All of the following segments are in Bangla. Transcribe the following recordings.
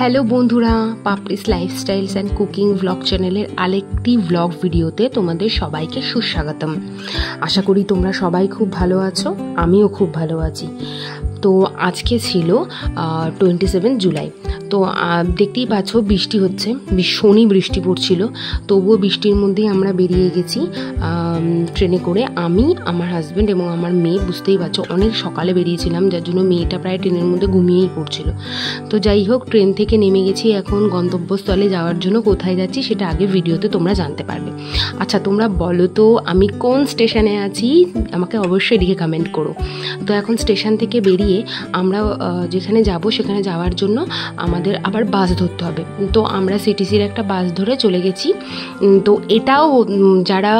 হ্যালো বন্ধুরা, Papri's lifestyles and cooking blog চ্যানেলের আরেকটি ব্লগ ভিডিওতে তোমাদের সবাইকে সুস্বাগতম। আশা করি তোমরা সবাই খুব ভালো আছো, আমিও খুব ভালো আছি। তো আজকে ছিল 27 জুলাই। তো দেখতেই পাচ্ছ বৃষ্টি হচ্ছে, ভীষণই বৃষ্টি পড়ছিল। তবুও বৃষ্টির মধ্যেই আমরা বেরিয়ে গেছি ট্রেনে করে। আমি, আমার হাজব্যান্ড এবং আমার মেয়ে। বুঝতেই পারছো অনেক সকালে বেরিয়েছিলাম, যার জন্য মেয়েটা প্রায় ট্রেনের মধ্যে ঘুমিয়েই পড়ছিল। তো যাই হোক, ট্রেন থেকে নেমে গেছি। এখন গন্তব্যস্থলে যাওয়ার জন্য কোথায় যাচ্ছি সেটা আগে ভিডিওতে তোমরা জানতে পারবে। আচ্ছা, তোমরা বলো তো আমি কোন স্টেশনে আছি, আমাকে অবশ্যই লিখে কমেন্ট করো। তো এখন স্টেশন থেকে বেরিয়ে আমরা যেখানে যাব সেখানে যাওয়ার জন্য আমাদের আবার বাস ধরতে হবে। তো আমরা সিটিসির একটা বাস ধরে চলে গেছি। তো এটাও যারা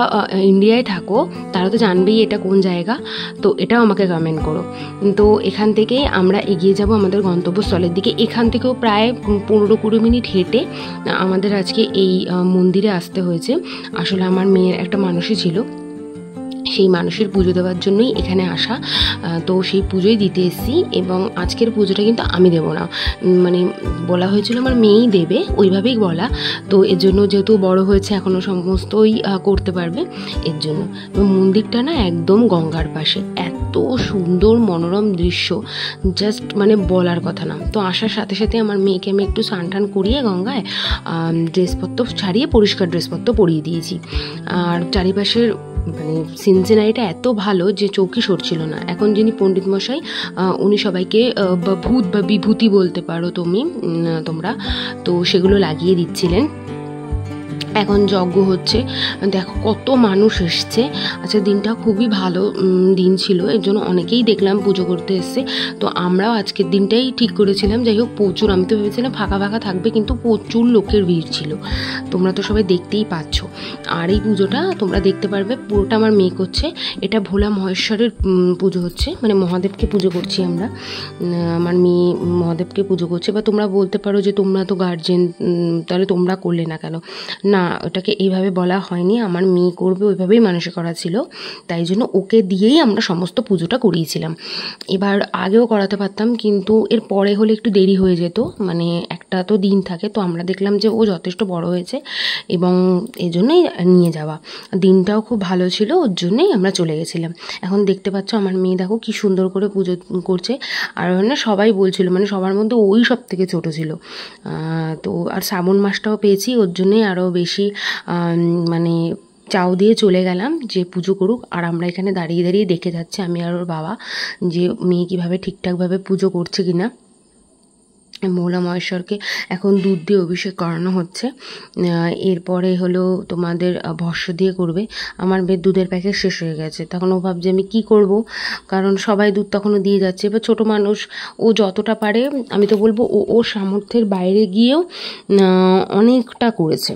ইন্ডিয়ায় থাকো তারা তো জানবেই এটা কোন জায়গা। তো এটাও আমাকে কমেন্ট করো। তো এখান থেকেই আমরা এগিয়ে যাব আমাদের গন্তব্যস্থলের দিকে। এখান থেকেও প্রায় 15-20 মিনিট হেঁটে আমাদের আজকে এই মন্দিরে আসতে হয়েছে। আসলে আমার মেয়ের একটা মানসী ছিল, সেই মানুষের পুজো দেওয়ার জন্যই এখানে আসা। তো সেই পুজোই দিতে এসেছি। এবং আজকের পুজোটা কিন্তু আমি দেবো না, মানে বলা হয়েছিল আমার মেয়েই দেবে, ওইভাবেই বলা। তো এর জন্য যেহেতু বড় হয়েছে এখনও সমস্তই করতে পারবে, এর জন্য। মন্দিরটা না একদম গঙ্গার পাশে, এত সুন্দর মনোরম দৃশ্য, জাস্ট মানে বলার কথা না। তো আসার সাথে সাথে আমার মেয়েকে আমি একটু স্নান টান করিয়ে গঙ্গায় ড্রেসপত্র ছাড়িয়ে পরিষ্কার ড্রেসপত্র পরিয়ে দিয়েছি। আর চারিপাশের মানে সিনসিনারিটা এত ভালো যে চৌকি সরছিল না। এখন যিনি পণ্ডিত মশাই, উনি সবাইকে ভূত বা বিভূতি বলতে পারো তোমরা, তো সেগুলো লাগিয়ে দিচ্ছিলেন। এখন যজ্ঞ হচ্ছে, দেখো কত মানুষ এসছে। আচ্ছা, দিনটা খুবই ভালো দিন ছিল, এর জন্য অনেকেই দেখলাম পুজো করতে এসছে। তো আমরাও আজকের দিনটাই ঠিক করেছিলাম। যাই হোক, প্রচুর, আমি তো ভেবেছিলাম ফাঁকা ফাঁকা থাকবে, কিন্তু প্রচুর লোকের ভিড় ছিল। তোমরা তো সবাই দেখতেই পাচ্ছ। আর এই পুজোটা তোমরা দেখতে পারবে, পুরোটা আমার মেয়ে করছে। এটা ভোলা মহেশ্বরের পুজো হচ্ছে, মানে মহাদেবকে পুজো করছি আমরা। আমার মেয়ে মহাদেবকে পুজো করছে। বা তোমরা বলতে পারো যে তোমরা তো গার্জেন, তাহলে তোমরা করলে না কেন? না, ওটাকে এইভাবে বলা হয়নি, আমার মেয়ে করবে ওইভাবেই মানুষে করা ছিল, তাই জন্য ওকে দিয়েই আমরা সমস্ত পুজোটা করিয়েছিলাম। এবার আগেও করাতে পারতাম, কিন্তু এর পরে হলে একটু দেরি হয়ে যেত, মানে একটা তো দিন থাকে। তো আমরা দেখলাম যে ও যথেষ্ট বড় হয়েছে এবং এই জন্যই নিয়ে যাওয়া। দিনটাও খুব ভালো ছিল, ওর জন্যই আমরা চলে গেছিলাম। এখন দেখতে পাচ্ছ আমার মেয়ে দেখো কি সুন্দর করে পুজো করছে। আর মানে সবাই বলছিল, মানে সবার মধ্যে ওই সব থেকে ছোটো ছিল। তো আর শ্রাবণ মাসটাও পেয়েছি, ওর জন্যই আরও বেশি মানে চাও দিয়ে চলে গেলাম যে পুজো করুক। আর আমরা এখানে দাঁড়িয়ে দাঁড়িয়ে দেখে যাচ্ছি, আমি আর ওর বাবা, যে মেয়ে কীভাবে ঠিকঠাকভাবে পুজো করছে কিনা। ভোলা মহেশ্বরকে এখন দুধ দিয়ে অভিষেক করানো হচ্ছে। এরপরে হলো তোমাদের ভস্য দিয়ে করবে। আমার বের দুধের প্যাকেট শেষ হয়ে গেছে, তখন ও ভাবছে আমি কি করব, কারণ সবাই দুধ তখনও দিয়ে যাচ্ছে। এবার ছোটো মানুষ, ও যতটা পারে, আমি তো বলবো ও সামর্থ্যের বাইরে গিয়েও অনেকটা করেছে।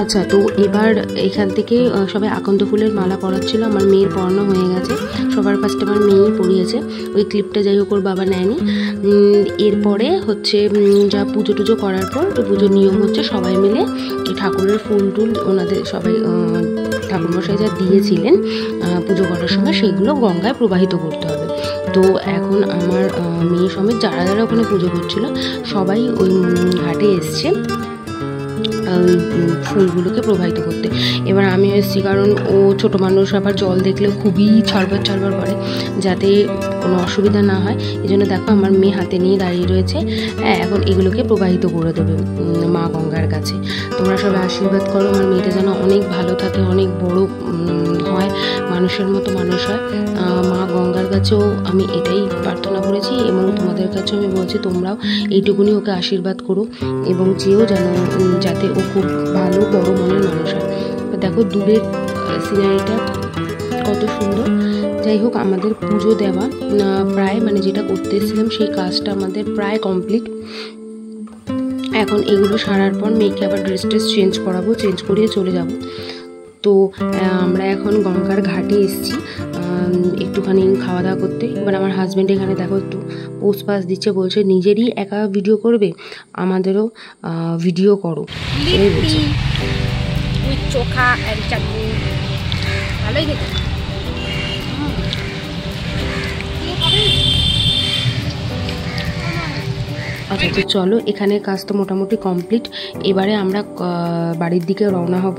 আচ্ছা, তো এবার এখান থেকে সবাই আকন্দ ফুলের মালা পরাচ্ছিল। আমার মেয়ের পরানো হয়ে গেছে, সবার ফার্স্টে আমার মেয়েই পরিয়েছে। ওই ক্লিপটা যাই হোক ওর বাবা নেয়নি। এরপরে হচ্ছে যা পুজো টুজো করার পর, পুজোর নিয়ম হচ্ছে সবাই মিলে ঠাকুরের ফুল টুল ওনাদের সবাই ঠাকুরমশাই যা দিয়েছিলেন পুজো করার সময়, সেগুলো গঙ্গায় প্রবাহিত করতে হবে। তো এখন আমার মেয়ে সমেত যারা যারা ওখানে পুজো করছিল সবাই ওই ঘাটে এসছে ওই ফুলগুলোকে প্রবাহিত করতে। এবার আমি এসেছি, কারণ ও ছোটো মানুষ, আবার জল দেখলে খুবই ছড়বার ছড়বার করে, যাতে কোনো অসুবিধা না হয়। এই জন্য দেখো আমার মেয়ে হাতে নিয়ে দাঁড়িয়ে রয়েছে। হ্যাঁ, এখন এগুলোকে প্রবাহিত করে দেবে মা গঙ্গার কাছে। তোমরা সবাই আশীর্বাদ করো, আমার মেয়েটা যেন অনেক ভালো থাকে, অনেক বড় হয়, মানুষের মতো মানুষ হয়। মা গঙ্গার কাছেও আমি এটাই প্রার্থনা করেছি, এবং তোমাদের কাছেও আমি বলছি তোমরাও এইটুকুনি ওকে আশীর্বাদ করো, এবং চেয়েও যেন যাতে ও খুব ভালো বড় মনের মানুষ হয়। দেখো দূরের সিনারিটা কত সুন্দর। যাই হোক, আমাদের পুজো দেওয়া প্রায়, মানে যেটা করতে এসেছিলাম সেই কাজটা আমাদের প্রায় কমপ্লিট। এখন এগুলো সারার পর মেয়েকে আবার ড্রেস চেঞ্জ করাবো, চেঞ্জ করিয়ে চলে যাব। তো আমরা এখন গঙ্গার ঘাটে এসেছি একটুখানি খাওয়া দাওয়া করতে। এবার আমার হাজব্যান্ড এখানে দেখো একটু পোস্ট পাস দিচ্ছে, বলছে নিজেরই একা ভিডিও করবে, আমাদেরও ভিডিও করো। চোখা ভালোই খেতে। আচ্ছা, তো চলো, এখানে কাজ তো মোটামুটি কমপ্লিট। এবারে আমরা বাড়ির দিকে রওনা হব।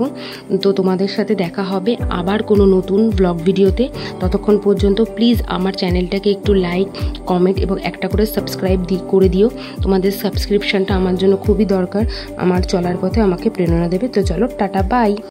তো তোমাদের সাথে দেখা হবে আবার কোনো নতুন ব্লগ ভিডিওতে। ততক্ষণ পর্যন্ত প্লিজ আমার চ্যানেলটাকে একটু লাইক, কমেন্ট এবং একটা করে সাবস্ক্রাইব করে দিও। তোমাদের সাবস্ক্রিপশানটা আমার জন্য খুবই দরকার, আমার চলার পথে আমাকে প্রেরণা দেবে। তো চলো, টাটা, বাই।